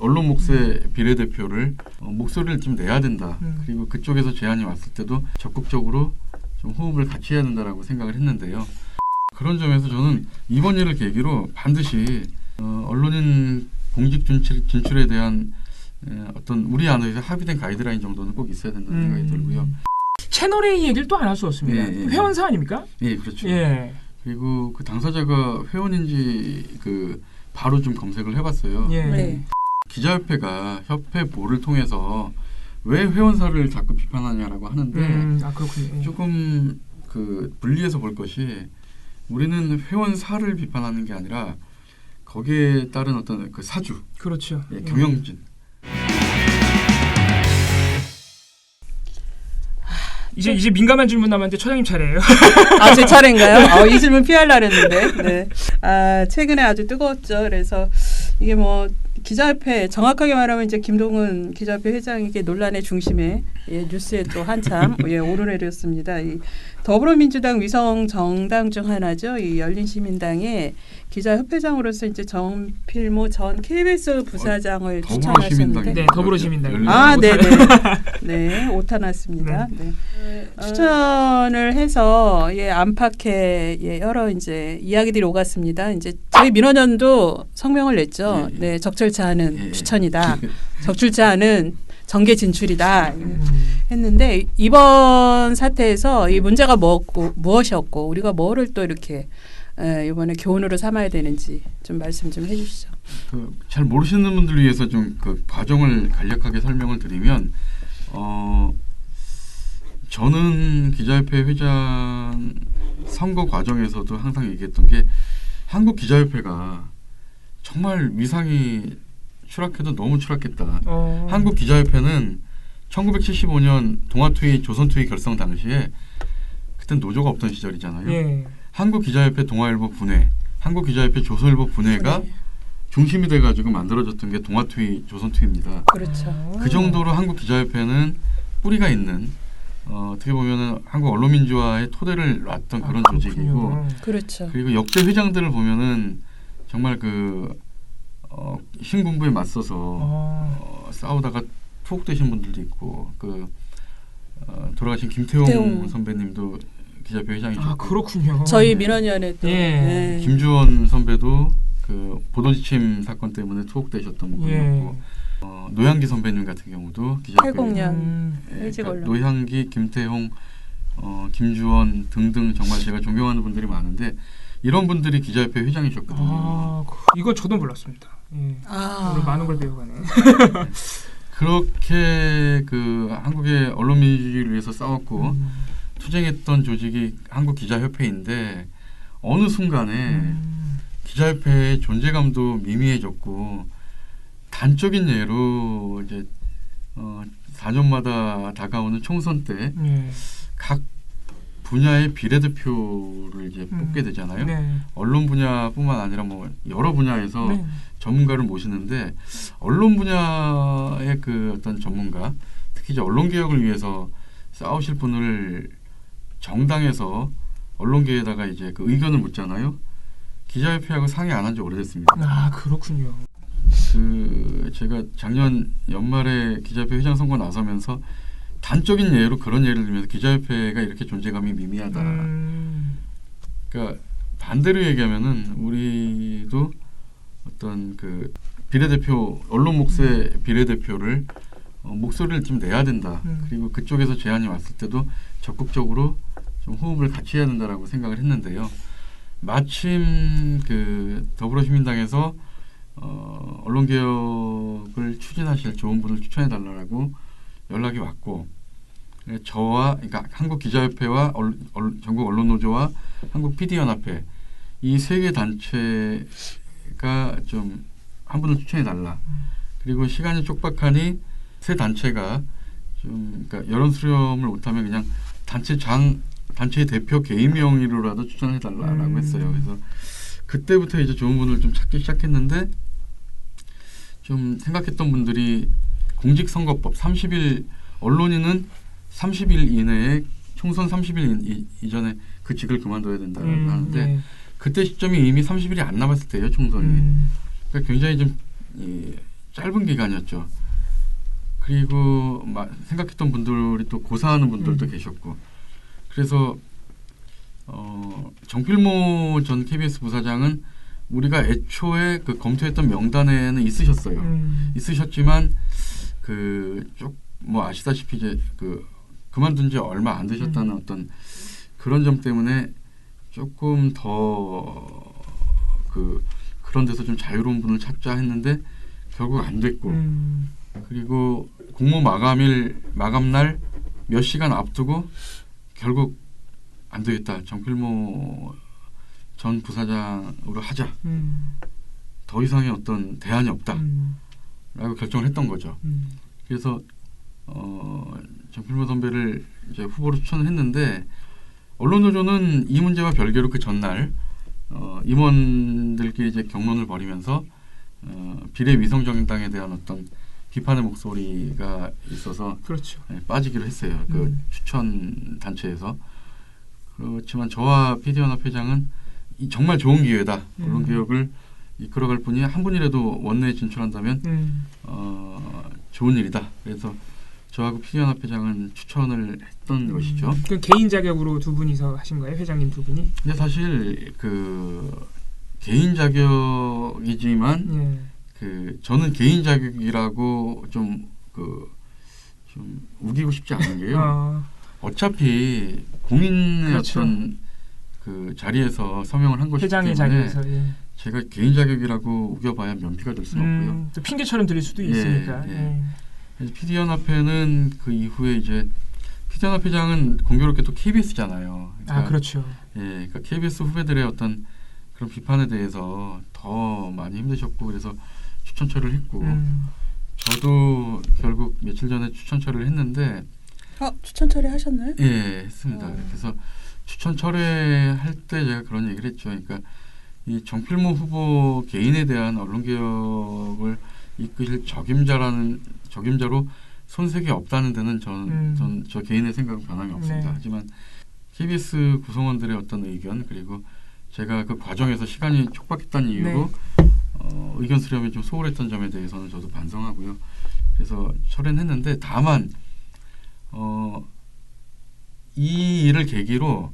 언론 몫의 비례대표를 목소리를 좀 내야 된다. 그리고 그쪽에서 제안이 왔을 때도 적극적으로 좀 호흡을 같이 해야 된다라고 생각을 했는데요. 그런 점에서 저는 이번 일을 계기로 반드시 언론인 공직 진출에 대한 어떤 우리 안에서 합의된 가이드라인 정도는 꼭 있어야 된다는 생각이 들고요. 채널 A 얘기를 또 안 할 수 없습니다. 예, 예. 회원사 아닙니까? 예, 그렇죠. 예. 그리고 그 당사자가 회원인지 바로 좀 검색을 해봤어요. 예. 네. 기자협회가 협회보를 통해서 왜 회원사를 자꾸 비판하냐라고 하는데 그렇군요. 조금 분리해서 볼 것이 우리는 회원사를 비판하는 게 아니라 거기에 따른 어떤 그 사주, 그렇죠. 예, 경영진. 이제 민감한 질문 남았는데 처장님 차례예요. 아, 제 차례인가요? 이 질문 피하려고 했는데. 네. 최근에 아주 뜨거웠죠. 그래서 이게 뭐 기자협회, 정확하게 말하면 이제 김동은 기자협회 회장에게 논란의 중심에 뉴스에 또 한참 오르내렸습니다. 이 더불어민주당 위성 정당 중 하나죠. 이 열린시민당의 기자협회장으로서 이제 정필모 전 KBS 부사장을 추천하셨는데. 네, 더불어시민당. 네네. 네, 오타 났습니다. 네. 추천을 해서 안팎에 여러 이제 이야기들이 오갔습니다. 이제 저희 민원연도 성명을 냈죠. 네, 적절치 않은 추천이다. 적절치 않은 정계 진출이다 했는데 이번 사태에서 이 문제가 무엇이었고 우리가 뭐를 또 이렇게 이번에 교훈으로 삼아야 되는지 좀 말씀 좀 해주시죠. 잘 모르시는 분들 위해서 좀 그 과정을 간략하게 설명을 드리면 저는 기자협회 회장 선거 과정에서도 항상 얘기했던 게 한국 기자협회가 정말 위상이 추락해도 너무 추락했다. 한국 기자협회는 1975년 동아투의 조선투의 결성 당시에 그땐 노조가 없던 시절이잖아요. 예. 한국 기자협회 동아일보 분회, 한국 기자협회 조선일보 분회가 중심이 돼가지고 만들어졌던 게 동아투의 조선투입니다. 그렇죠. 그 정도로 한국 기자협회는 뿌리가 있는 어떻게 보면은 한국 언론민주화의 토대를 놨던 그런 조직이고, 그렇죠. 그리고 역대 회장들을 보면은 정말 신군부에 맞서서 싸우다가 투옥되신 분들도 있고, 돌아가신 김태용 선배님도 기자협회 회장이셨고, 그렇군요. 저희 민원연에도 김주원 선배도 보도지침 사건 때문에 투옥되셨던 분이었고, 노향기 선배님 같은 경우도 기자협회 80년 일찍 언론. 노향기, 김태용, 김주원 등등 정말 제가 존경하는 분들이 많은데 이런 분들이 기자협회 회장이셨거든요. 이건 저도 몰랐습니다. 예. 오늘 많은 걸 배워가네. 그렇게 한국의 언론 민주주의를 위해서 싸웠고 투쟁했던 조직이 한국 기자협회인데 어느 순간에 기자협회의 존재감도 미미해졌고 단적인 예로 이제 4년마다 다가오는 총선 때 각 분야의 비례대표를 이제 뽑게 되잖아요. 언론 분야뿐만 아니라 뭐 여러 분야에서 전문가를 모시는데 언론 분야의 어떤 전문가, 특히 이제 언론 개혁을 위해서 싸우실 분을 정당에서 언론계에다가 이제 의견을 묻잖아요. 기자협회하고 상의 안 한 지 오래됐습니다. 그렇군요. 제가 작년 연말에 기자협회 회장 선거 나서면서 단적인 예로 그런 예를 들면서 기자협회가 이렇게 존재감이 미미하다. 그러니까 반대로 얘기하면은 우리도 어떤 비례대표 언론 몫의 비례대표를 목소리를 좀 내야 된다. 그리고 그쪽에서 제안이 왔을 때도 적극적으로 좀 호흡을 같이 해야 된다라고 생각을 했는데요. 마침 더불어시민당에서 언론개혁을 추진하실 좋은 분을 추천해달라고 연락이 왔고, 그러니까 한국기자협회와 전국 언론노조와 한국 PD연합회 이 세 개 단체가 좀 한 분을 추천해달라. 그리고 시간이 촉박하니 세 단체가 그러니까 여론 수렴을 못하면 그냥 단체의 대표 개인 명의로라도 추천해달라고 했어요. 그래서 그때부터 이제 좋은 분을 좀 찾기 시작했는데 좀 생각했던 분들이 공직선거법 30일 언론인은 30일 이내에 총선 30일 이전에 그 직을 그만둬야 된다고 하는데 그때 시점이 이미 30일이 안 남았을 때예요, 총선이. 그러니까 굉장히 좀 짧은 기간이었죠. 그리고 생각했던 분들이 또 고사하는 분들도 계셨고, 그래서 정필모 전 KBS 부사장은 우리가 애초에 그 검토했던 명단에는 있으셨어요. 있으셨지만 뭐 아시다시피 이제 그만둔 지 얼마 안 되셨다는 어떤 그런 점 때문에 조금 더 그런 데서 좀 자유로운 분을 찾자 했는데 결국 안 됐고, 그리고 공모 마감날 몇 시간 앞두고 결국 안 되겠다. 정필모 전 부사장으로 하자. 더 이상의 어떤 대안이 없다. 라고 결정을 했던 거죠. 그래서 정필모 선배를 이제 후보로 추천을 했는데, 언론노조는 이 문제와 별개로 그 전날 임원들끼리 이제 경론을 벌이면서 비례위성정당에 대한 어떤 비판의 목소리가 있어서 그렇죠. 빠지기로 했어요. 그 추천 단체에서. 그렇지만 저와 PD연합 회장은 정말 좋은 기회다. 언론개혁을 이끌어갈 분이 한 분이라도 원내에 진출한다면 좋은 일이다. 그래서 저하고 PD연합 회장은 추천을 했던 것이죠. 그 개인 자격으로 두 분이서 하신 거예요? 회장님 두 분이? 근데 사실 개인 자격이지만 저는 개인 자격이라고 좀 우기고 싶지 않은 게요. 어차피 공인의 그렇죠. 어떤 그 자리에서 서명을 한 것이기 회장의 때문에 자리에서 제가 개인 자격이라고 우겨봐야 면피가 될 수는 없고요. 또 핑계처럼 들릴 수도 있으니까. 그래서 PD연합회는 그 이후에 이제 PD연합 회장은 공교롭게도 KBS잖아요. 그러니까, 그렇죠. 그러니까 KBS 후배들의 어떤 그런 비판에 대해서 더 많이 힘드셨고, 그래서 추천처를 했고, 저도 결국 며칠 전에 추천처를 했는데. 추천 처리하셨나요? 예, 했습니다. 그래서 추천 철회할 때 제가 그런 얘기를 했죠. 그러니까 이 정필모 후보 개인에 대한 언론개혁을 이끄실 적임자로 손색이 없다는 데는 저 개인의 생각은 변함이 없습니다. 네. 하지만 KBS 구성원들의 어떤 의견, 그리고 제가 그 과정에서 시간이 촉박했다는 이유로 의견 수렴이 좀 소홀했던 점에 대해서는 저도 반성하고요. 그래서 철회는 했는데, 다만 이 일을 계기로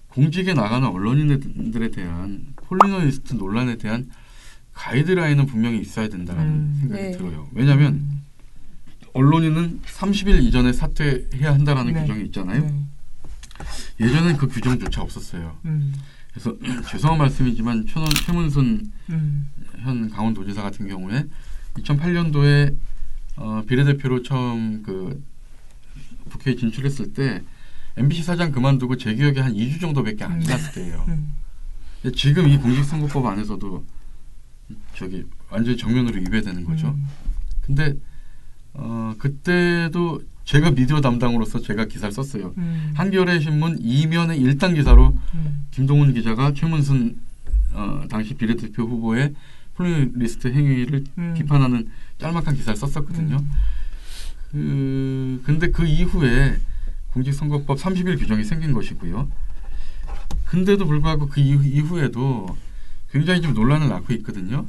공직에 나가는 언론인들에 대한 폴리너리스트 논란에 대한 가이드라인은 분명히 있어야 된다는 생각이 들어요. 왜냐하면 언론인은 30일 이전에 사퇴해야 한다라는 규정이 있잖아요. 예전엔 그 규정조차 없었어요. 그래서 죄송한 말씀이지만 최문순 현 강원도지사 같은 경우에 2008년도에 비례대표로 처음 국회에 진출했을 때 MBC 사장 그만두고 제 기억에 한 2주 정도밖에 안 지났을 때예요. 지금 이 공직선거법 안에서도 완전히 정면으로 위배되는 거죠. 근데 그때도 제가 미디어 담당으로서 제가 기사를 썼어요. 한겨레 신문 2면의 1단 기사로 김동훈 기자가 최문순 당시 비례대표 후보의 폴리리스트 행위를 비판하는 짤막한 기사를 썼었거든요. 근데 그 이후에 공직선거법 30일 규정이 생긴 것이고요. 근데도 불구하고 그 이후에도 굉장히 좀 논란을 낳고 있거든요.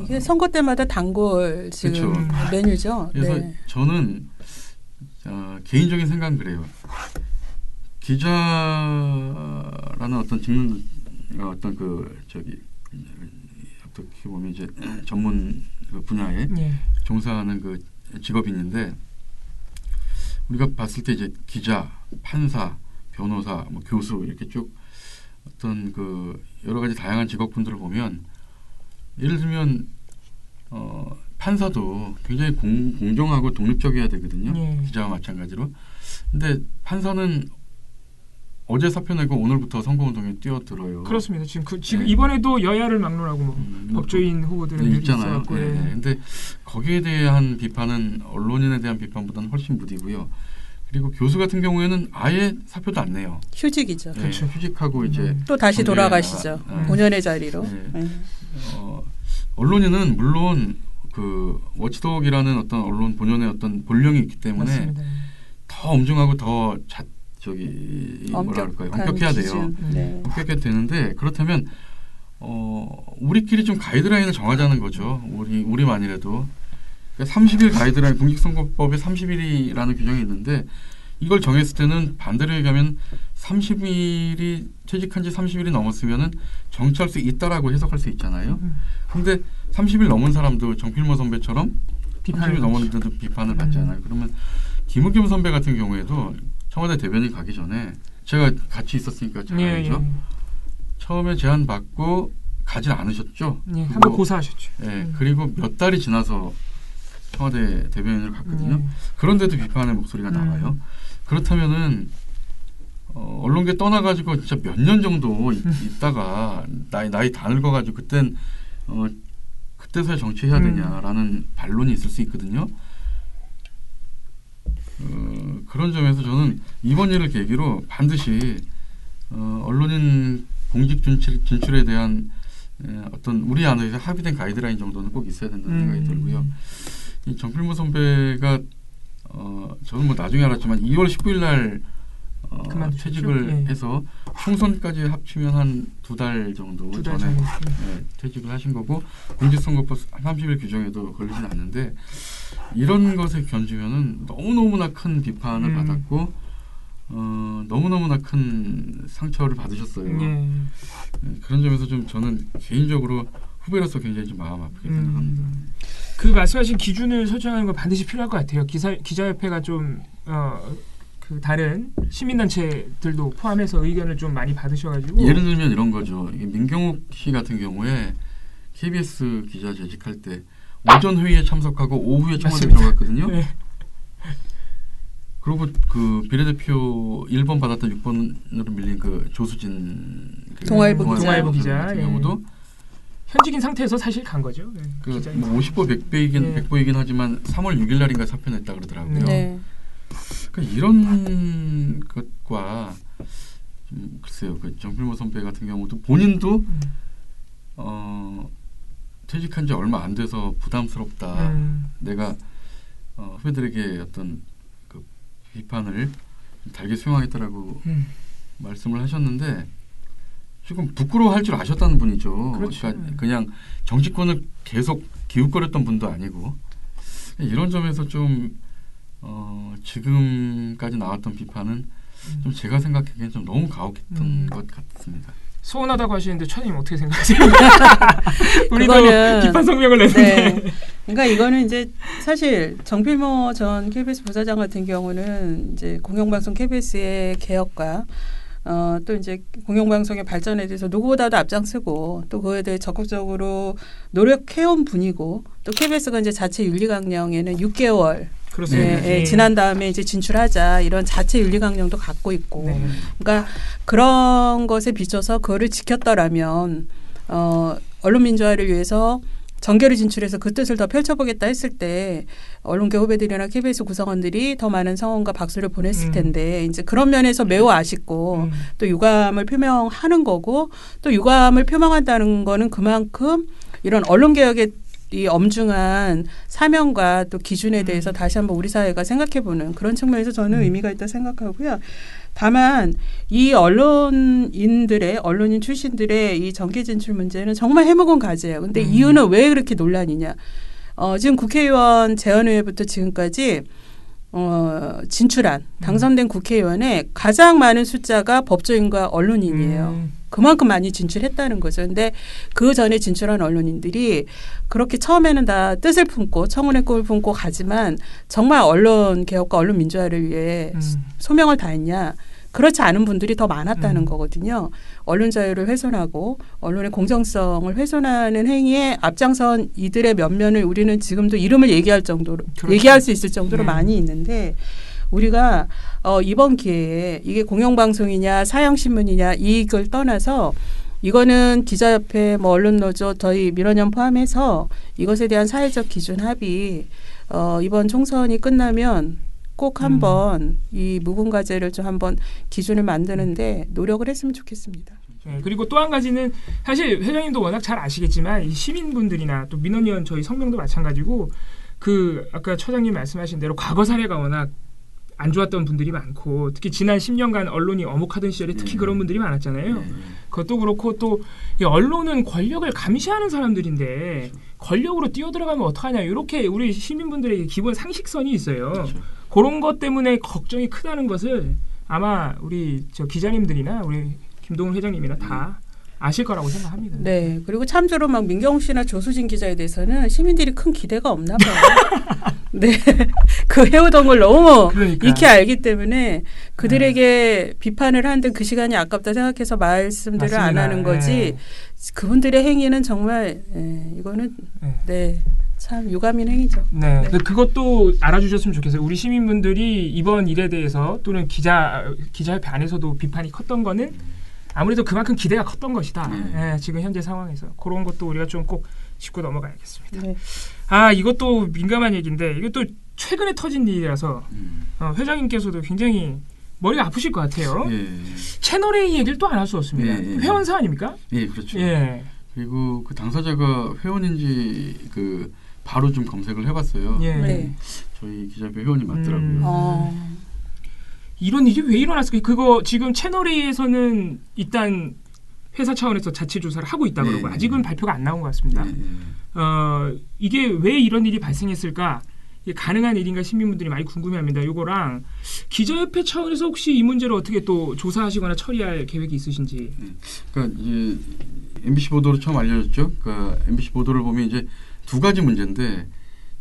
이게 선거 때마다 단골 지금 그렇죠. 메뉴죠. 그래서 저는 개인적인 생각은 그래요. 기자라는 어떤 직능, 어떤 어떻게 보면 이제 전문 분야에 종사하는 그 직업이 있는데, 우리가 봤을 때 이제 기자, 판사, 변호사, 뭐 교수 이렇게 쭉 어떤 여러 가지 다양한 직업군들을 보면, 예를 들면 판사도 굉장히 공정하고 독립적이어야 되거든요. 기자와 마찬가지로. 근데 판사는 어제 사표 내고 오늘부터 선거운동에 뛰어들어요. 그렇습니다. 지금 이번에도 여야를 막론하고 법조인 후보들은 있잖아요. 있었고, 근데 거기에 대한 비판은 언론인에 대한 비판보다는 훨씬 무디고요. 그리고 교수 같은 경우에는 아예 사표도 안 내요. 휴직이죠. 그렇죠. 휴직하고 이제 또 다시 돌아가시죠. 본연의 자리로. 언론인은 물론 워치독이라는 어떤 언론 본연의 어떤 본령이 있기 때문에 맞습니다. 더 엄중하고 더 엄격해야 돼요. 엄격해야 되는데, 그렇다면 우리끼리 좀 가이드라인을 정하자는 거죠. 우리만이라도. 그러니까 30일 가이드라인, 공직선거법에 30일이라는 규정이 있는데 이걸 정했을 때는 반대로 얘기하면 30일이 퇴직한 지 30일이 넘었으면은 정치할 수 있다라고 해석할 수 있잖아요. 근데 30일 넘은 사람도 정필모 선배처럼 30일 넘었는데도 비판을 받잖아요. 그러면 김우겸 선배 같은 경우에도 청와대 대변인 가기 전에 제가 같이 있었으니까 잘 알죠. 처음에 제안 받고 가지 않으셨죠. 한번 고사하셨죠. 그리고 몇 달이 지나서 청와대 대변인을 갔거든요. 그런데도 비판의 목소리가 나와요. 그렇다면은 언론계 떠나가지고 진짜 몇 년 정도 있다가 나이 다 늙어가지고 그때서야 정치해야 되냐라는 반론이 있을 수 있거든요. 그런 점에서 저는 이번 일을 계기로 반드시 언론인 공직 진출에 대한 어떤 우리 안에서 합의된 가이드라인 정도는 꼭 있어야 된다는 생각이 들고요. 이 정필모 선배가 저는 뭐 나중에 알았지만 2월 19일 날 퇴직을 해서 총선까지 합치면 한 2달 정도 전에 퇴직을 하신 거고 공직선거법 30일 규정에도 걸리진 않는데 이런 것에 견주면은 너무너무나 큰 비판을 받았고 너무너무나 큰 상처를 받으셨어요. 그런 점에서 좀 저는 개인적으로 후배로서 굉장히 좀 마음 아프게 생각합니다. 그 말씀하신 기준을 설정하는 건 반드시 필요할 것 같아요. 기자협회가 좀 그 다른 시민단체들도 포함해서 의견을 좀 많이 받으셔가지고 예를 들면 이런 거죠. 민경욱 씨 같은 경우에 KBS 기자 재직할 때 오전 회의에 참석하고 오후에 청와대 들어갔거든요. 그리고 그 비례대표 1번 받았던 6번으로 밀린 그 조수진 동아일보 기자 같은 경우도 현직인 상태에서 사실 간 거죠. 그 뭐 50보 100보이긴 하지만 3월 6일 날인가 사표냈다 그러더라고요. 그러니까 이런 것과 좀 글쎄요, 그 정필모 선배 같은 경우도 본인도 퇴직한 지 얼마 안 돼서 부담스럽다. 내가 후배들에게 어떤 그 비판을 달게 수용하겠다라고 말씀을 하셨는데 조금 부끄러워할 줄 아셨다는 분이죠. 그렇죠. 그러니까 그냥 정치권을 계속 기웃거렸던 분도 아니고 이런 점에서 좀 지금까지 나왔던 비판은 좀 제가 생각하기엔 좀 너무 가혹했던 것 같습니다. 소원하다고 하시는데 차장님 어떻게 생각하세요? 우리도 비판 성명을 냈는데. 그러니까 이거는 이제 사실 정필모 전 KBS 부사장 같은 경우는 이제 공영방송 KBS의 개혁과 또 이제 공영방송의 발전에 대해서 누구보다도 앞장서고 또 그에 대해 적극적으로 노력해온 분이고 또 KBS가 이제 자체 윤리강령에는 6개월 지난 다음에 이제 진출하자 이런 자체 윤리강령도 갖고 있고 그러니까 그런 것에 비춰서 그거를 지켰더라면 언론 민주화를 위해서 정계를 진출해서 그 뜻을 더 펼쳐보겠다 했을 때 언론계 후배들이나 KBS 구성원들이 더 많은 성원과 박수를 보냈을 텐데 이제 그런 면에서 매우 아쉽고 또 유감을 표명하는 거고 또 유감을 표명한다는 거는 그만큼 이런 언론개혁의 이 엄중한 사명과 또 기준에 대해서 다시 한번 우리 사회가 생각해보는 그런 측면에서 저는 의미가 있다고 생각하고요. 다만 이 언론인 출신들의 이 정계 진출 문제는 정말 해묵은 과제예요. 근데 이유는 왜 그렇게 논란이냐. 지금 국회의원 재헌의회부터 지금까지 진출한 당선된 국회의원의 가장 많은 숫자가 법조인과 언론인이에요. 그만큼 많이 진출했다는 거죠. 근데 그 전에 진출한 언론인들이 그렇게 처음에는 다 뜻을 품고 청운의 꿈을 품고 가지만 정말 언론 개혁과 언론 민주화를 위해 소명을 다했냐. 그렇지 않은 분들이 더 많았다는 거거든요. 언론 자유를 훼손하고 언론의 공정성을 훼손하는 행위에 앞장선 이들의 면면을 우리는 지금도 이름을 얘기할 정도로 얘기할 수 있을 정도로 많이 있는데 우리가 이번 기회에 이게 공영방송이냐 사양신문이냐 이익을 떠나서 이거는 기자협회, 언론노조, 저희 민원연 포함해서 이것에 대한 사회적 기준 합의 이번 총선이 끝나면 꼭 한번 이 무궁과제를 좀 한번 기준을 만드는데 노력을 했으면 좋겠습니다. 그리고 또 한 가지는 사실 회장님도 워낙 잘 아시겠지만 이 시민분들이나 또 민원연 저희 성명도 마찬가지고 그 아까 처장님 말씀하신 대로 과거 사례가 워낙 안 좋았던 분들이 많고 특히 지난 10년간 언론이 어묵하던 시절에 특히 그런 분들이 많았잖아요. 그것도 그렇고 또 이 언론은 권력을 감시하는 사람들인데 권력으로 뛰어들어가면 어떡하냐 이렇게 우리 시민분들에게 기본 상식선이 있어요. 그렇죠. 그런 것 때문에 걱정이 크다는 것을 아마 우리 저 기자님들이나 우리 김동훈 회장님이나 다 아실 거라고 생각합니다. 네. 그리고 참조로 막 민경욱 씨나 조수진 기자에 대해서는 시민들이 큰 기대가 없나 봐요. 네. 그 해오던 걸 너무 그러니까. 익히 알기 때문에 그들에게 비판을 하는 그 시간이 아깝다 생각해서 말씀들을 안 맞습니다. 하는 거지. 그분들의 행위는 정말 이거는 네. 참 유감인 행위죠. 네. 네. 그것도 알아주셨으면 좋겠어요. 우리 시민분들이 이번 일에 대해서 또는 기자협회 안에서도 비판이 컸던 거는 아무래도 그만큼 기대가 컸던 것이다. 네, 지금 현재 상황에서 그런 것도 우리가 좀 꼭 짚고 넘어가야겠습니다. 네. 아 이것도 민감한 얘기인데 이것도 최근에 터진 일이라서 회장님께서도 굉장히 머리가 아프실 것 같아요. 채널 A 얘기를 또 안 할 수 없습니다. 회원사 아닙니까? 예, 그렇죠. 예. 그리고 그 당사자가 회원인지 그 바로 좀 검색을 해봤어요. 예. 네. 저희 기자협회 회원이 맞더라고요. 이런 일이 왜 일어났을까요? 그거 지금 채널 A에서는 일단 회사 차원에서 자체 조사를 하고 있다 그러고 아직은 발표가 안 나온 것 같습니다. 이게 왜 이런 일이 발생했을까? 이게 가능한 일인가 시민분들이 많이 궁금해합니다. 이거랑 기자협회 차원에서 혹시 이 문제를 어떻게 또 조사하시거나 처리할 계획이 있으신지? 그러니까 이제 MBC 보도로 처음 알려졌죠. 그러니까 MBC 보도를 보면 이제 두 가지 문제인데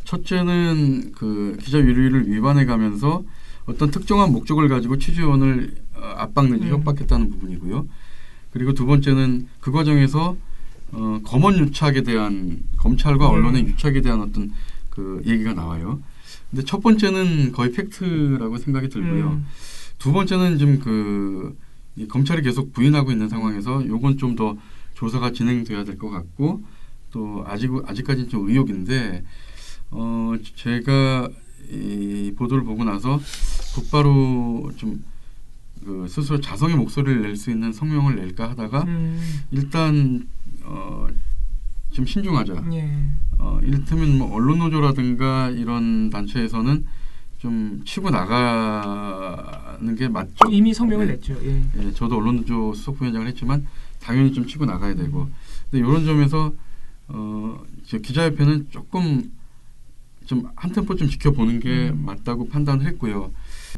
첫째는 그 기자 윤리를 위반해가면서 어떤 특정한 목적을 가지고 취재원을 압박 내지 협박했다는 부분이고요. 그리고 두 번째는 그 과정에서 검언 유착에 대한 검찰과 언론의 유착에 대한 어떤 그 얘기가 나와요. 근데 첫 번째는 거의 팩트라고 생각이 들고요. 두 번째는 지금 이 검찰이 계속 부인하고 있는 상황에서 요건 좀 더 조사가 진행돼야 될 것 같고 또 아직까지는 좀 의혹인데 제가 이 보도를 보고 나서 곧바로 좀 그 스스로 자성의 목소리를 낼 수 있는 성명을 낼까 하다가 일단 좀 신중하자. 이를테면 뭐 언론노조라든가 이런 단체에서는 좀 치고 나가는 게 맞죠. 이미 성명을 냈죠. 예, 저도 언론노조 수석부위원장을 했지만 당연히 좀 치고 나가야 되고. 근데 이런 점에서 기자협회는 조금 좀 한 템포 좀 지켜보는 게 맞다고 판단을 했고요.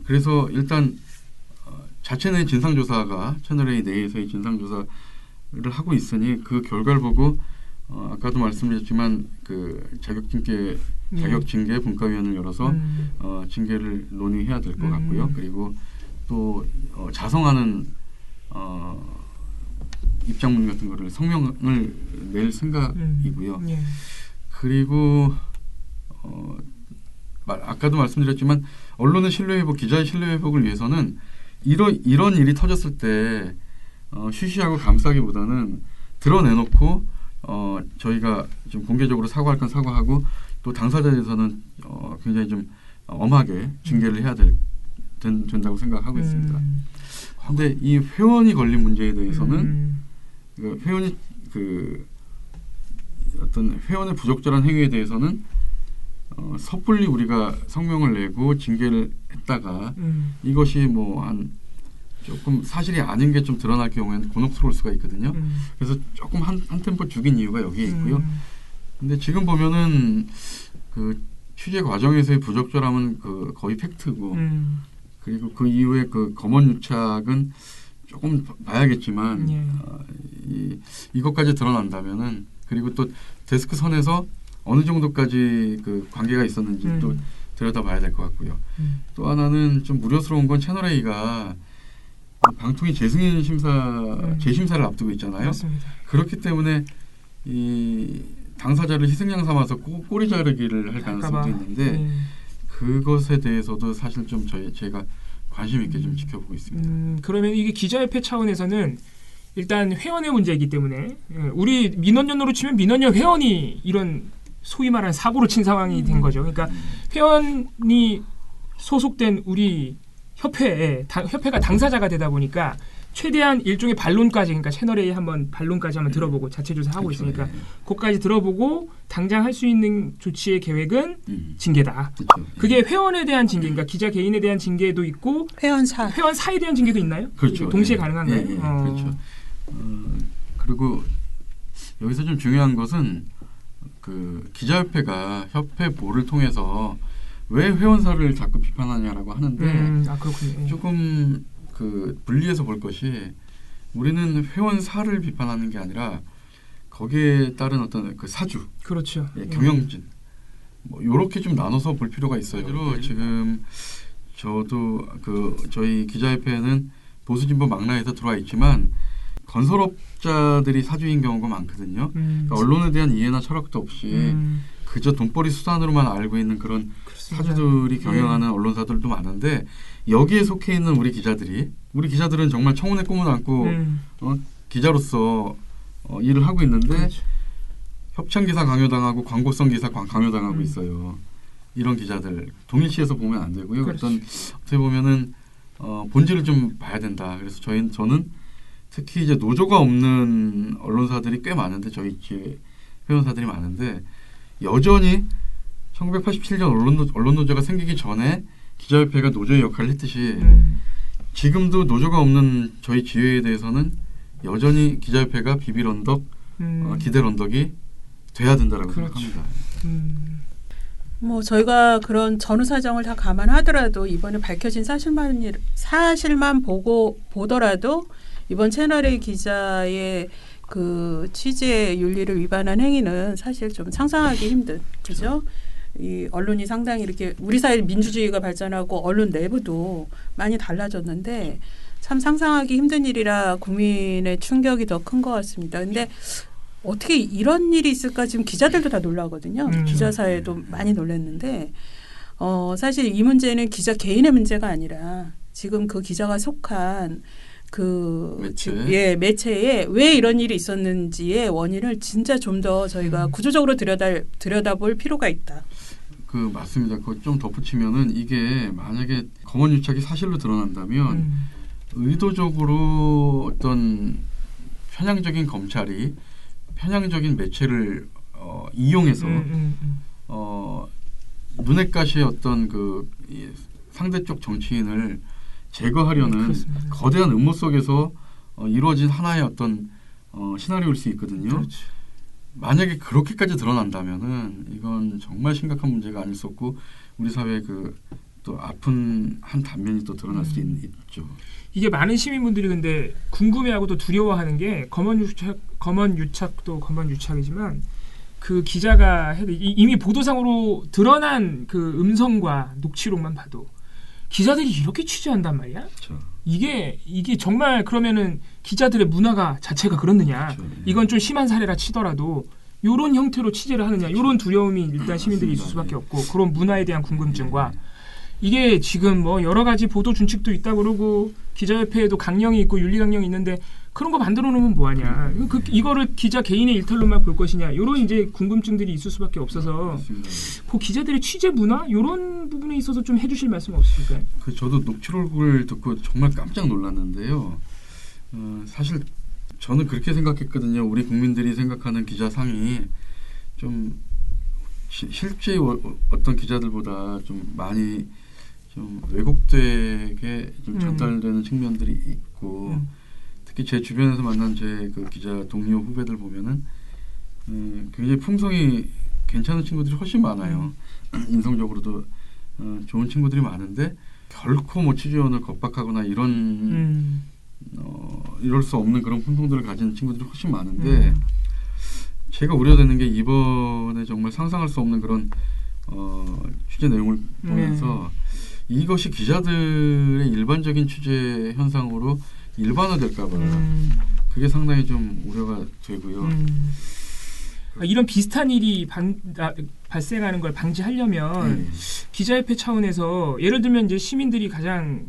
그래서 일단 자체 내 진상조사가 채널A 내에서의 진상조사를 하고 있으니 그 결과를 보고 아까도 말씀드렸지만 그 자격징계 분과위원회를 열어서 징계를 논의해야 될 것 같고요. 그리고 또 자성하는 입장문 같은 거를 성명을 낼 생각이고요. 그리고 아까도 말씀드렸지만 언론의 신뢰 회복, 기자의 신뢰 회복을 위해서는 이런 일이 터졌을 때 쉬쉬하고 감싸기보다는 드러내놓고 저희가 좀 공개적으로 사과할 건 사과하고 또 당사자에 대해서는 굉장히 좀 엄하게 징계를 해야 된다고 생각하고 있습니다. 그런데 이 회원이 걸린 문제에 대해서는 회원이 어떤 회원의 부적절한 행위에 대해서는 섣불리 우리가 성명을 내고 징계를 했다가 이것이 뭐 한 조금 사실이 아닌 게 좀 드러날 경우에는 곤혹스러울 수가 있거든요. 그래서 조금 한 템포 죽인 이유가 여기에 있고요. 근데 지금 보면은 그 취재 과정에서의 부적절함은 거의 팩트고 그리고 그 이후에 그 검언 유착은 조금 봐야겠지만 이것까지 드러난다면은 그리고 또 데스크 선에서 어느 정도까지 그 관계가 있었는지 또 들여다봐야 될 것 같고요. 또 하나는 좀 우려스러운 건 채널A가 방통위 재승인 재심사를 앞두고 있잖아요. 맞습니다. 그렇기 때문에 이 당사자를 희생양 삼아서 꼬리 자르기를 할 가능성도 있는데 그것에 대해서도 사실 좀 제가 관심 있게 좀 지켜보고 있습니다. 그러면 이게 기자협회 차원에서는 일단 회원의 문제이기 때문에 우리 민원연으로 치면 민원연 회원이 이런 소위 말하는 사고로 친 상황이 된 거죠. 그러니까 회원이 소속된 우리 협회가 당사자가 되다 보니까 최대한 일종의 반론까지 그러니까 채널A 한번 반론까지 한번 들어보고 자체 조사하고 그렇죠. 있으니까 예. 그것까지 들어보고 당장 할 수 있는 조치의 계획은 징계다. 그렇죠. 그게 회원에 대한 징계, 그러니까 기자 개인에 대한 징계도 있고 회원사. 회원사에 대한 징계도 있나요? 그렇죠. 동시에 예. 가능한가요? 예, 예. 그렇죠. 그리고 여기서 좀 중요한 것은 그 기자협회가 협회보를 통해서 왜 회원사를 자꾸 비판하냐라고 하는데 그렇군요. 조금 그 분리해서 볼 것이 우리는 회원사를 비판하는 게 아니라 거기에 따른 어떤 그 사주, 그렇죠. 예, 경영진 뭐 이렇게 좀 나눠서 볼 필요가 있어요. 지금 저도 그 저희 기자협회는 보수진보 망라에서 들어와 있지만 건설업자들이 사주인 경우가 많거든요. 그러니까 언론에 대한 이해나 철학도 없이 그저 돈벌이 수단으로만 알고 있는 그런 그렇습니다. 사주들이 경영하는 언론사들도 많은데 여기에 속해 있는 우리 기자들은 정말 청운의 꿈을 안고 기자로서 일을 하고 있는데 그렇죠. 협찬 기사 강요당하고 광고성 기사 강요당하고 있어요. 이런 기자들 동일시해서 보면 안 되고요. 그렇죠. 어떻게 보면은 본질을 좀 봐야 된다. 그래서 저는 특히 이제 노조가 없는 언론사들이 꽤 많은데 저희 회원사들이 많은데 여전히 1987년 언론노조가 생기기 전에 기자협회가 노조의 역할을 했듯이 지금도 노조가 없는 저희 지회에 대해서는 여전히 기자협회가 비빌 언덕, 기댈 언덕이 돼야 된다라고 그렇죠. 생각합니다. 뭐 저희가 그런 전후 사정을 다 감안하더라도 이번에 밝혀진 사실만 보더라도 이번 채널A 기자의 그 취재 윤리를 위반한 행위는 사실 좀 상상하기 힘든, 그죠? 이 언론이 상당히 이렇게 우리 사회 민주주의가 발전하고 언론 내부도 많이 달라졌는데 참 상상하기 힘든 일이라 국민의 충격이 더 큰 것 같습니다. 근데 어떻게 이런 일이 있을까 지금 기자들도 다 놀라거든요. 기자 사회도 많이 놀랐는데 사실 이 문제는 기자 개인의 문제가 아니라 지금 그 기자가 속한 그 매체에 왜 이런 일이 있었는지의 원인을 진짜 좀 더 저희가 구조적으로 들여다볼 필요가 있다. 그 맞습니다. 그거 좀 덧붙이면은 이게 만약에 검언 유착이 사실로 드러난다면 의도적으로 어떤 편향적인 검찰이 편향적인 매체를 이용해서 눈엣 가시의 어떤 그 상대쪽 정치인을 제거하려는 거대한 음모 속에서 이루어진 하나의 어떤 시나리오일 수 있거든요. 그렇지. 만약에 그렇게까지 드러난다면은 이건 정말 심각한 문제가 아닐 수 없고 우리 사회의 그 또 아픈 한 단면이 또 드러날 수 있죠. 이게 많은 시민분들이 근데 궁금해하고도 두려워하는 게 검언 유착도 검언 유착이지만 그 기자가 이미 보도상으로 드러난 그 음성과 녹취록만 봐도 기자들이 이렇게 취재한단 말이야. 그렇죠. 이게 정말 그러면은 기자들의 문화가 자체가 그렇느냐. 그렇죠. 이건 좀 심한 사례라 치더라도 이런 형태로 취재를 하느냐. 이런 두려움이 일단 시민들이 있을 수밖에 없고 그런 문화에 대한 궁금증과 이게 지금 뭐 여러 가지 보도 준칙도 있다고 그러고 기자협회에도 강령이 있고 윤리 강령이 있는데 그런 거 만들어 놓으면 뭐하냐. 이거를 기자 개인의 일탈로만 볼 것이냐. 이런 이제 궁금증들이 있을 수밖에 없어서 그 기자들의 취재 문화 이런 부분에 있어서 좀 해주실 말씀 없으실까요? 저도 녹취록을 듣고 정말 깜짝 놀랐는데요. 사실 저는 그렇게 생각했거든요. 우리 국민들이 생각하는 기자상이 좀 실제 어떤 기자들보다 좀 많이 좀 왜곡되게 좀 전달되는 측면들이 있고 특히 제 주변에서 만난 제 그 기자 동료 후배들 보면은 굉장히 품성이 괜찮은 친구들이 훨씬 많아요. 인성적으로도 좋은 친구들이 많은데 결코 뭐 취재원을 겁박하거나 이런 이럴 수 없는 그런 품성들을 가진 친구들이 훨씬 많은데 제가 우려되는 게 이번에 정말 상상할 수 없는 그런 취재 내용을 보면서 이것이 기자들의 일반적인 취재 현상으로 일반화될까 봐 그게 상당히 좀 우려가 되고요. 이런 비슷한 일이 발생하는 걸 방지하려면 기자협회 차원에서 예를 들면 이제 시민들이 가장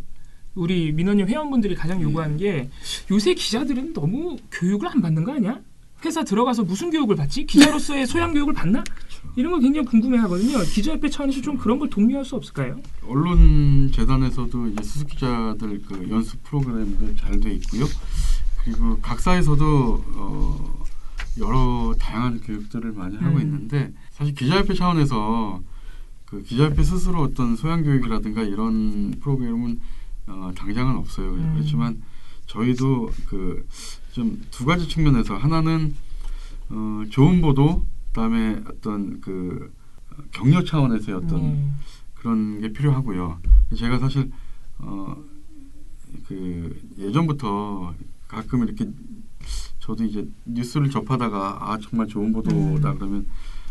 우리 민원인 회원분들이 가장 요구하는 게 요새 기자들은 너무 교육을 안 받는 거 아니야? 회사 들어가서 무슨 교육을 받지? 기자로서의 소양 교육을 받나? 이런 거 굉장히 궁금해하거든요. 기자협회 차원에서 좀 그런 걸 독려할 수 없을까요? 언론재단에서도 이제 수습 기자들 그 연수 프로그램도 잘 돼 있고요. 그리고 각 사에서도 여러 다양한 교육들을 많이 하고 있는데 사실 기자협회 차원에서 그 기자협회 스스로 어떤 소양 교육이라든가 이런 프로그램은 당장은 없어요. 그렇지만 저희도 그 좀 두 가지 측면에서 하나는 좋은 보도, 그다음에 어떤 그 격려 차원에서의 어떤 그런 게 필요하고요. 제가 사실 그 예전부터 가끔 이렇게 저도 이제 뉴스를 접하다가 아 정말 좋은 보도다 그러면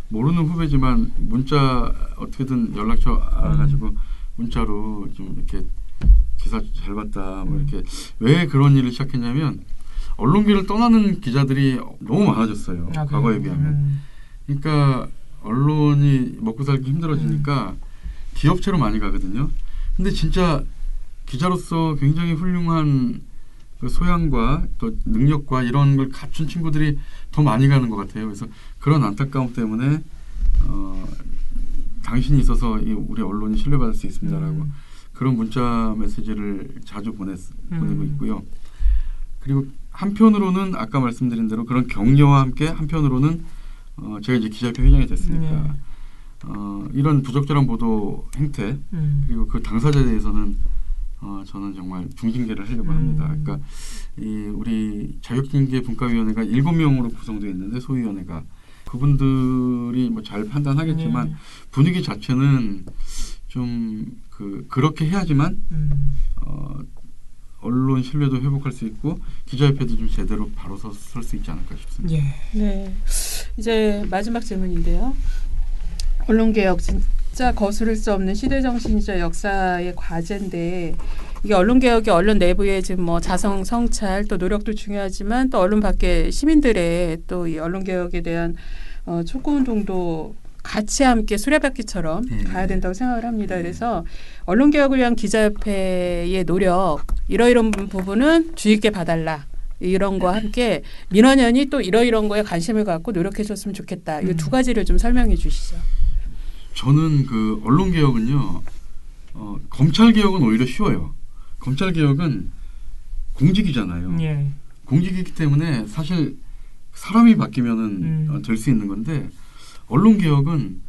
모르는 후배지만 문자 어떻게든 연락처 알아가지고 문자로 좀 이렇게 기사 잘 봤다 뭐 이렇게 왜 그런 일을 시작했냐면 언론계를 떠나는 기자들이 너무 많아졌어요. 과거에 비하면. 그러니까 언론이 먹고 살기 힘들어지니까 기업체로 많이 가거든요. 근데 진짜 기자로서 굉장히 훌륭한 그 소양과 또 능력과 이런 걸 갖춘 친구들이 더 많이 가는 것 같아요. 그래서 그런 안타까움 때문에 당신이 있어서 우리 언론이 신뢰받을 수 있습니다라고 그런 문자 메시지를 자주 보내고 있고요. 그리고 한편으로는 아까 말씀드린 대로 그런 격려와 함께 한편으로는 제가 이제 기자협회 회장이 됐으니까 이런 부적절한 보도 행태 그리고 그 당사자에 대해서는 저는 정말 중징계를 하려고 합니다. 그러니까 우리 자격징계 분과위원회가 7명으로 구성되어 있는데 소위원회가 그분들이 뭐 잘 판단하겠지만 분위기 자체는 좀 그렇게 해야지만 언론 신뢰도 회복할 수 있고 기자협회도 좀 제대로 바로 설 수 있지 않을까 싶습니다. 네, 이제 마지막 질문인데요. 언론개혁 진짜 거스를 수 없는 시대 정신이자 역사의 과제인데 이게 언론개혁이 언론 내부의 지금 뭐 자성 성찰 또 노력도 중요하지만 또 언론 밖에 시민들의 또 이 언론개혁에 대한 촉구운동도 같이 함께 수레바퀴처럼 가야 된다고 생각을 합니다. 그래서 언론개혁을 위한 기자협회의 노력 이러이런 부분은 주의 있게 봐달라. 이런 거와 함께 민원연이 또 이러이런 거에 관심을 갖고 노력해 줬으면 좋겠다. 이 두 가지를 좀 설명해 주시죠. 저는 그 언론개혁은요. 검찰개혁은 오히려 쉬워요. 검찰개혁은 공직이잖아요. 공직이기 때문에 사실 사람이 바뀌면은 될 수 있는 건데 언론개혁은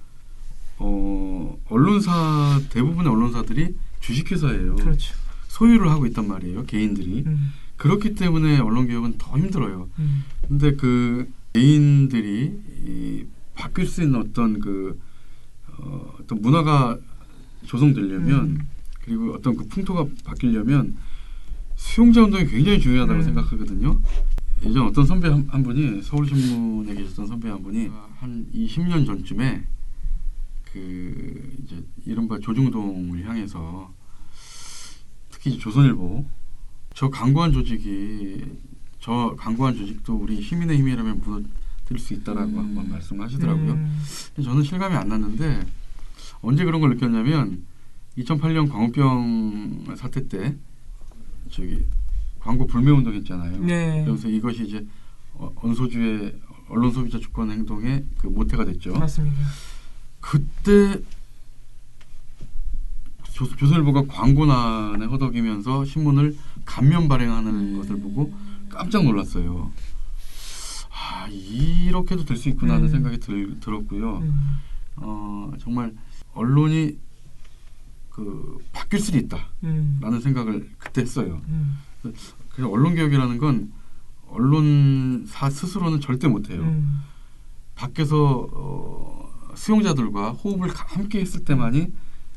언론사 대부분의 언론사들이 주식회사예요. 그렇죠. 소유를 하고 있단 말이에요. 개인들이. 그렇기 때문에 언론개혁은 더 힘들어요. 근데 그 개인들이 바뀔 수 있는 어떤 어떤 문화가 조성되려면 그리고 어떤 그 풍토가 바뀌려면 수용자 운동이 굉장히 중요하다고 생각하거든요. 예전 어떤 선배 한 분이 서울신문에 계셨던 선배 한 분이 한 20년 전쯤에 이제 이른바 조중동을 향해서 특히 조선일보 저 강고한 조직도 우리 시민의 힘이라면 무너뜨릴 수 있다라고 한번 말씀하시더라고요. 저는 실감이 안 났는데 언제 그런 걸 느꼈냐면 2008년 광우병 사태 때 광고 불매운동 했잖아요. 그래서 이것이 이제 언소주의 언론 소비자 주권 행동의 그 모태가 됐죠. 맞습니다. 그때 조선일보가 광고난에 허덕이면서 신문을 감면 발행하는 것을 보고 깜짝 놀랐어요. 아, 이렇게도 될 수 있구나 하는 생각이 들었고요. 정말 언론이 바뀔 수도 있다라는 생각을 그때 했어요. 그래서 언론개혁이라는 건 언론사 스스로는 절대 못해요. 밖에서 수용자들과 호흡을 함께 했을 때만이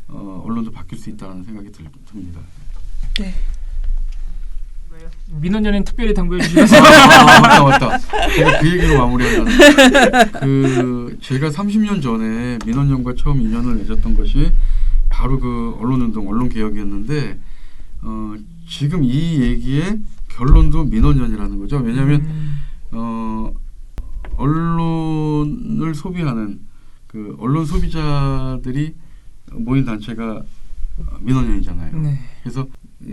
언론도 바뀔 수 있다는 생각이 듭니다. 네. 민원연은 특별히 당부해 주셔서 맞다. 제가 그 얘기로 마무리하려는데 제가 30년 전에 민원연과 처음 인연을 맺었던 것이 바로 그 언론운동, 언론개혁이었는데 지금 이 얘기의 결론도 민원연이라는 거죠. 왜냐하면 언론을 소비하는 그 언론 소비자들이 모인 단체가 민원연이잖아요. 그래서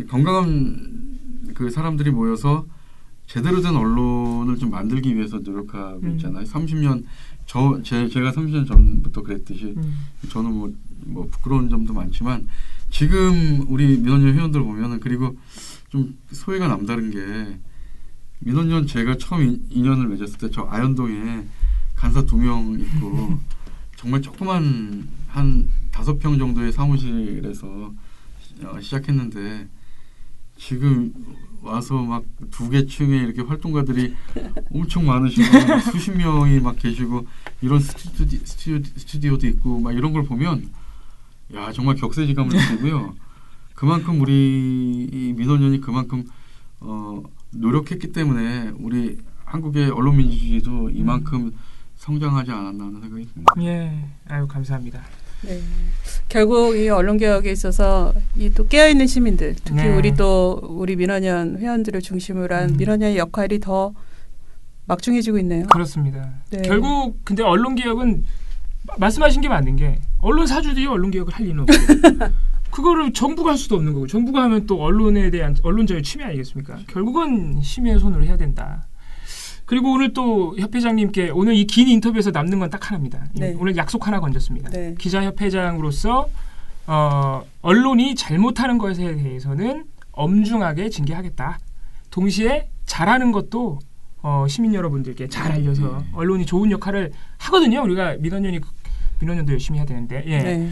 건강한 그 사람들이 모여서 제대로 된 언론을 좀 만들기 위해서 노력하고 있잖아요. 30년 제가 30년 전부터 그랬듯이 저는 뭐 부끄러운 점도 많지만 지금 우리 민원연 회원들 보면은 그리고 좀 소회가 남다른 게 민원연 제가 처음 인연을 맺었을 때 저 아현동에 간사 2명 있고 정말 조그만 한 5평 정도의 사무실에서 시작했는데 지금 와서 막 2개 층에 이렇게 활동가들이 엄청 많으시고 수십 명이 막 계시고 이런 스튜디오도 있고 막 이런 걸 보면 야 정말 격세지감을 느끼고요. 그만큼 우리 이 민원연이 그만큼 노력했기 때문에 우리 한국의 언론 민주주의도 이만큼 성장하지 않았나 하는 생각이 듭니다. 예, 아유 감사합니다. 네. 결국 이 언론 개혁에 있어서 이 또 깨어 있는 시민들, 특히 네. 우리 민원연 회원들을 중심으로 한 민원연의 역할이 더 막중해지고 있네요. 그렇습니다. 네. 결국 근데 언론 개혁은 말씀하신 게 맞는 게 언론 사주들이 언론 개혁을 할 리는 없고 그거를 정부가 할 수도 없는 거고 정부가 하면 또 언론에 대한 언론 자유 침해 아니겠습니까? 결국은 시민의 손으로 해야 된다. 그리고 오늘 또 협회장님께 오늘 이 긴 인터뷰에서 남는 건 딱 하나입니다. 네. 오늘 약속 하나 건졌습니다. 네. 기자협회장으로서 언론이 잘못하는 것에 대해서는 엄중하게 징계하겠다. 동시에 잘하는 것도 시민 여러분들께 잘 알려서 언론이 좋은 역할을 하거든요. 우리가 민원연도 열심히 해야 되는데 네.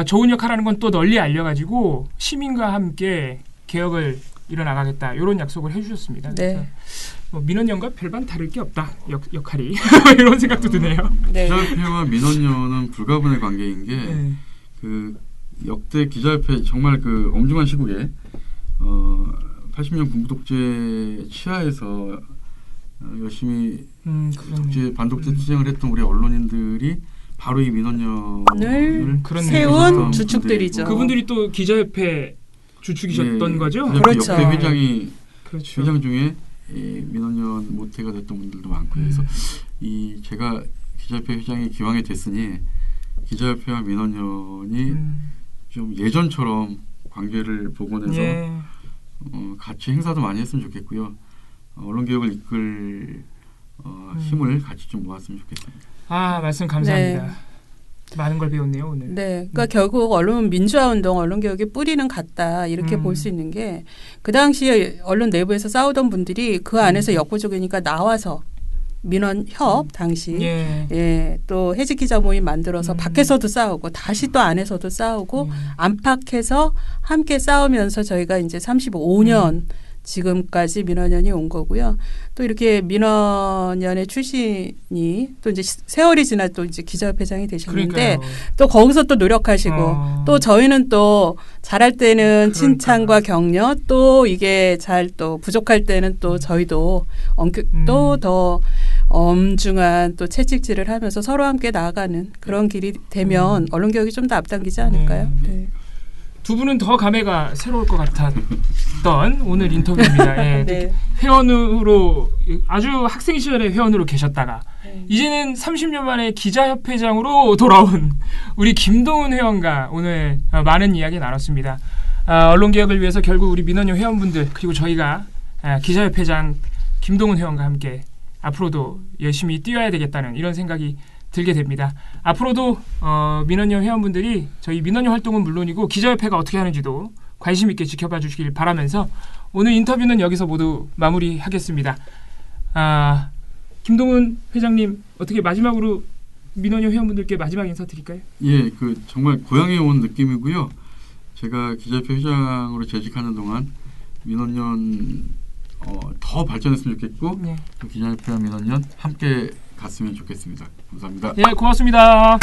좋은 역할하는 건 또 널리 알려가지고 시민과 함께 개혁을 이뤄나가겠다. 이런 약속을 해주셨습니다. 네. 그래서 민원연과 별반 다를 게 없다. 역할이 이런 생각도 드네요. 네. 기자협회와 민원연은 불가분의 관계인 게 그 역대 기자협회 정말 그 엄중한 시국에 80년 군부독재 치하에서 열심히 독재 반독재 투쟁을 했던 우리 언론인들이 바로 이 민원연을 세운 주축들이죠. 그분들이 또 기자협회 주축이셨던 거죠? 그렇죠. 역대 회장이 그렇죠. 회장 중에 이 민원연 모태가 됐던 분들도 많고 그래서 이 제가 기자협회 회장이 기왕에 됐으니 기자협회와 민원연이 좀 예전처럼 관계를 복원해서 같이 행사도 많이 했으면 좋겠고요. 언론 개혁을 이끌 힘을 같이 좀 모았으면 좋겠습니다. 아 말씀 감사합니다. 네. 많은 걸 배웠네요 오늘. 네, 그러니까 결국 언론 민주화 운동, 언론 개혁의 뿌리는 같다 이렇게 볼 수 있는 게 그 당시에 언론 내부에서 싸우던 분들이 그 안에서 역부족이니까 나와서 민원협 당시 또 해직 기자 모임 만들어서 밖에서도 싸우고 다시 또 안에서도 싸우고 안팎에서 함께 싸우면서 저희가 이제 35년 지금까지 민원연이 온 거고요. 또 이렇게 민원연의 출신이 또 이제 세월이 지나 또 이제 기자협회장이 되셨는데 그러니까요. 또 거기서 또 노력하시고 또 저희는 또 잘할 때는 칭찬과 격려 또 이게 잘 또 부족할 때는 또 저희도 또 더 엄중한 또 채찍질을 하면서 서로 함께 나아가는 그런 길이 되면 언론 개혁이 좀 더 앞당기지 않을까요? 네. 두 분은 더 감회가 새로울 것 같았던 오늘 인터뷰입니다. 네. 회원으로 아주 학생 시절에 회원으로 계셨다가 이제는 30년 만에 기자협회장으로 돌아온 우리 김동훈 회원과 오늘 많은 이야기 나눴습니다. 언론 개혁을 위해서 결국 우리 민원연 회원분들 그리고 저희가 기자협회장 김동훈 회원과 함께 앞으로도 열심히 뛰어야 되겠다는 이런 생각이 들게 됩니다. 앞으로도 민원연 회원분들이 저희 민원연 활동은 물론이고 기자협회가 어떻게 하는지도 관심 있게 지켜봐 주시길 바라면서 오늘 인터뷰는 여기서 모두 마무리하겠습니다. 김동훈 회장님 어떻게 마지막으로 민원연 회원분들께 마지막 인사 드릴까요? 예, 그 정말 고향에 온 느낌이고요. 제가 기자협회 회장으로 재직하는 동안 민원연 더 발전했으면 좋겠고 또 기자협회와 민원연 함께 갔으면 좋겠습니다. 감사합니다. 예, 고맙습니다.